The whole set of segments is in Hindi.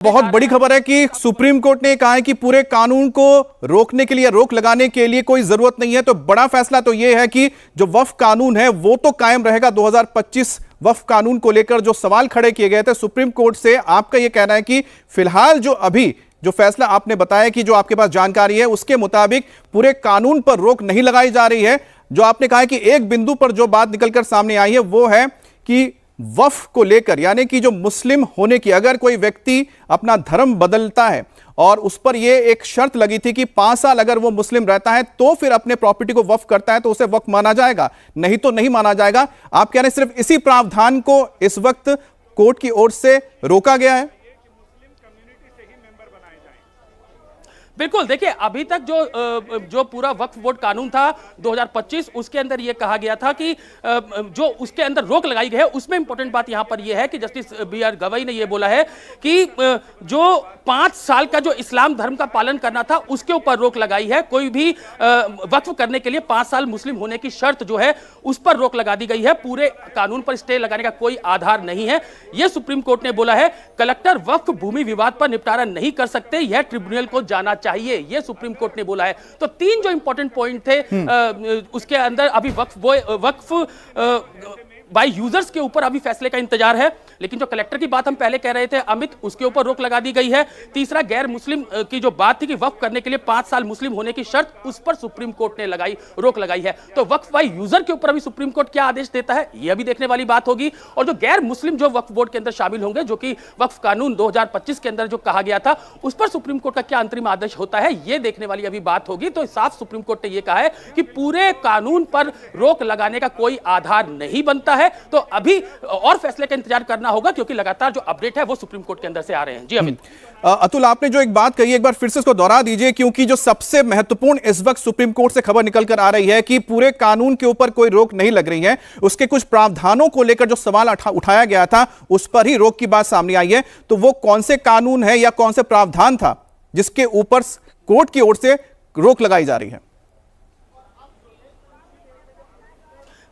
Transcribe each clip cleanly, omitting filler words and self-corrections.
बहुत बड़ी खबर है कि सुप्रीम कोर्ट ने कहा है कि पूरे कानून को रोकने के लिए, रोक लगाने के लिए कोई जरूरत नहीं है। तो बड़ा फैसला तो यह है कि जो वक्फ कानून है वो तो कायम रहेगा। 2025 वक्फ कानून को लेकर जो सवाल खड़े किए गए थे सुप्रीम कोर्ट से, आपका यह कहना है कि फिलहाल जो अभी जो फैसला आपने बताया कि जो आपके पास जानकारी है उसके मुताबिक पूरे कानून पर रोक नहीं लगाई जा रही है। जो आपने कहा है कि एक बिंदु पर जो बात निकलकर सामने आई है वो है कि वक्फ को लेकर, यानी कि जो मुस्लिम होने की, अगर कोई व्यक्ति अपना धर्म बदलता है और उस पर यह एक शर्त लगी थी कि 5 साल अगर वो मुस्लिम रहता है तो फिर अपने प्रॉपर्टी को वक्फ करता है तो उसे वक्फ माना जाएगा, नहीं तो नहीं माना जाएगा। आप कह रहे हैं सिर्फ इसी प्रावधान को इस वक्त कोर्ट की ओर से रोका गया है। बिल्कुल, देखिए अभी तक जो पूरा वक्फ बोर्ड कानून था 2025 उसके अंदर यह कहा गया था कि जो उसके अंदर रोक लगाई गई है उसमें इंपॉर्टेंट बात यहां पर यह है कि जस्टिस बी.आर. गवई ने यह बोला है कि जो 5 साल का जो इस्लाम धर्म का पालन करना था उसके ऊपर रोक लगाई है। कोई भी वक्फ करने के लिए 5 साल मुस्लिम होने की शर्त जो है उस पर रोक लगा दी गई है। पूरे कानून पर स्टे लगाने का कोई आधार नहीं है, यह सुप्रीम कोर्ट ने बोला है। कलेक्टर वक्फ भूमि विवाद पर निपटारा नहीं कर सकते, यह ट्रिब्यूनल को जाना चाहिए, ये सुप्रीम कोर्ट ने बोला है। तो 3 जो इंपॉर्टेंट पॉइंट थे उसके अंदर अभी वक्फ बाय यूजर्स के ऊपर अभी फैसले का इंतजार है। लेकिन जो कलेक्टर की बात हम पहले कह रहे थे अमित, उसके ऊपर रोक लगा दी गई है। तीसरा, गैर मुस्लिम की जो बात थी कि वक्फ करने के लिए 5 साल मुस्लिम होने की शर्त, उस पर सुप्रीम कोर्ट ने रोक लगाई है। तो वक्फ बाय यूजर के ऊपर अभी सुप्रीम कोर्ट क्या आदेश देता है यह भी देखने वाली बात होगी। और जो गैर मुस्लिम जो वक्फ बोर्ड के अंदर शामिल होंगे, जो कि वक्फ कानून 2025 के अंदर जो कहा गया था, उस पर सुप्रीम कोर्ट का क्या अंतरिम आदेश होता है यह देखने वाली अभी बात होगी। तो साफ सुप्रीम कोर्ट ने यह कहा है कि पूरे कानून पर रोक लगाने का कोई आधार नहीं बनता है। तो अभी और फैसले का इंतजार करना होगा क्योंकि लगातार जो अपडेट है वो सुप्रीम कोर्ट के अंदर से आ रहे हैं। जी अमित। अतुल, आपने जो एक बात कही एक बार फिर से इसको दोहरा दीजिए, क्योंकि जो सबसे महत्वपूर्ण इस वक्त सुप्रीम कोर्ट से खबर निकलकर आ रही है कि पूरे कानून के ऊपर कोई रोक नहीं लग रही है, उसके कुछ प्रावधानों को लेकर जो सवाल उठाया गया था उस पर ही रोक की बात सामने आई है। तो वो कौन से कानून है या कौन से प्रावधान था जिसके ऊपर कोर्ट की ओर से रोक लगाई जा रही है?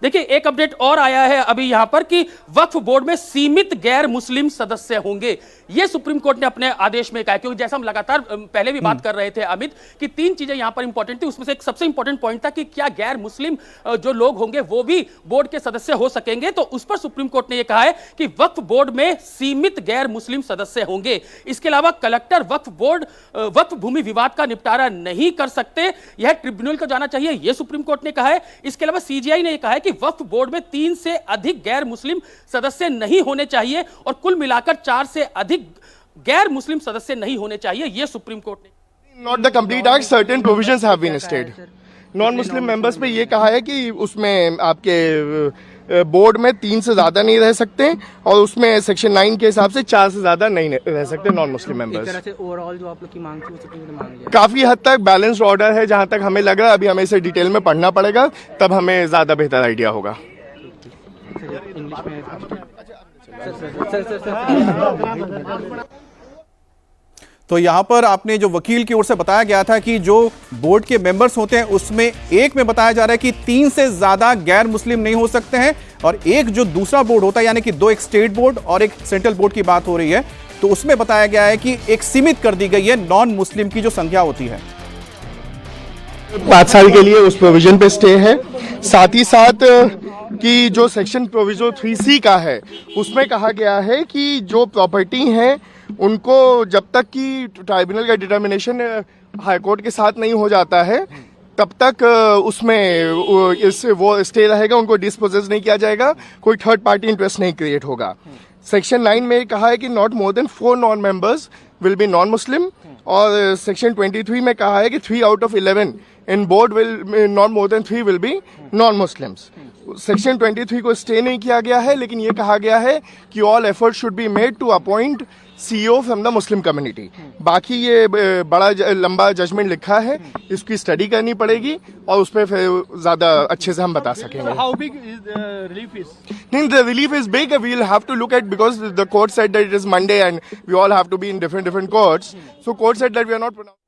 देखिए एक अपडेट और आया है अभी यहां पर कि वक्फ बोर्ड में सीमित गैर मुस्लिम सदस्य होंगे, यह सुप्रीम कोर्ट ने अपने आदेश में कहा। क्योंकि जैसा हम लगातार पहले भी बात कर रहे थे अमित कि 3 चीजें यहां पर इंपॉर्टेंट थी, उसमें से एक सबसे इंपॉर्टेंट पॉइंट था कि क्या गैर मुस्लिम जो लोग होंगे वो भी बोर्ड के सदस्य हो सकेंगे। तो उस पर सुप्रीम कोर्ट ने यह कहा है कि वक्फ बोर्ड में सीमित गैर मुस्लिम सदस्य होंगे। इसके अलावा कलेक्टर वक्फ भूमि विवाद का निपटारा नहीं कर सकते, यह ट्रिब्यूनल को जाना चाहिए, यह सुप्रीम कोर्ट ने कहा है। इसके अलावा सीजीआई ने यह कहा है कि वक्फ बोर्ड में 3 से अधिक गैर मुस्लिम सदस्य नहीं होने चाहिए और कुल मिलाकर 4 से अधिक गैर मुस्लिम सदस्य नहीं होने चाहिए, यह सुप्रीम कोर्ट ने। Not the complete act, certain provisions have been stayed. Non Muslim members पे ये कहा है कि उसमें आपके बोर्ड में 3 से ज्यादा नहीं रह सकते और उसमें सेक्शन 9 के हिसाब से 4 से ज्यादा नहीं रह सकते नॉन मुस्लिम मेंबर्स। ओवरऑल जो आप लोग की मांग थी वो सुप्रीम कोर्ट ने मान लिया। काफी हद तक बैलेंस्ड ऑर्डर है जहां तक हमें लग रहा है। अभी हमें इसे डिटेल में पढ़ना पड़ेगा, तब हमें ज्यादा बेहतर आइडिया होगा। इंग्लिश में तो यहां पर आपने जो वकील की ओर से बताया गया था कि जो बोर्ड के मेंबर्स होते हैं उसमें एक में बताया जा रहा है कि 3 से ज्यादा गैर मुस्लिम नहीं हो सकते हैं, और एक जो दूसरा बोर्ड होता है यानी कि 2, एक स्टेट बोर्ड और एक सेंट्रल बोर्ड की बात हो रही है, तो उसमें बताया गया है कि एक सीमित कर दी गई है नॉन मुस्लिम की जो संख्या होती है। 5 साल के लिए उस प्रोविजन पे स्टे है। साथ ही साथ कि जो सेक्शन प्रोविजो 3C का है उसमें कहा गया है कि जो प्रॉपर्टी है उनको जब तक कि ट्राइब्यूनल का डिटर्मिनेशन हाईकोर्ट के साथ नहीं हो जाता है तब तक उसमें वो स्टे रहेगा, उनको डिस्पोजेस नहीं किया जाएगा, कोई थर्ड पार्टी इंटरेस्ट नहीं क्रिएट होगा। सेक्शन 9 में कहा है कि not more than 4 non members will be non Muslim, और सेक्शन 23 में कहा है कि 3 out of 11 in board will not more than 3 will be non Muslims. Section 23 को स्टे नहीं किया गया है, लेकिन ये कहा गया है कि all effort should be made to appoint CEO from the Muslim community. बाकी ये बड़ा लंबा जजमेंट लिखा है, इसकी स्टडी करनी पड़ेगी और उस पर फिर ज्यादा अच्छे से हम बता सकेंगे। How big is relief is? नहीं, the relief is big. We'll have to look at, because the court said that it is Monday and we all have to be in different courts. So court said that we are not pronounced.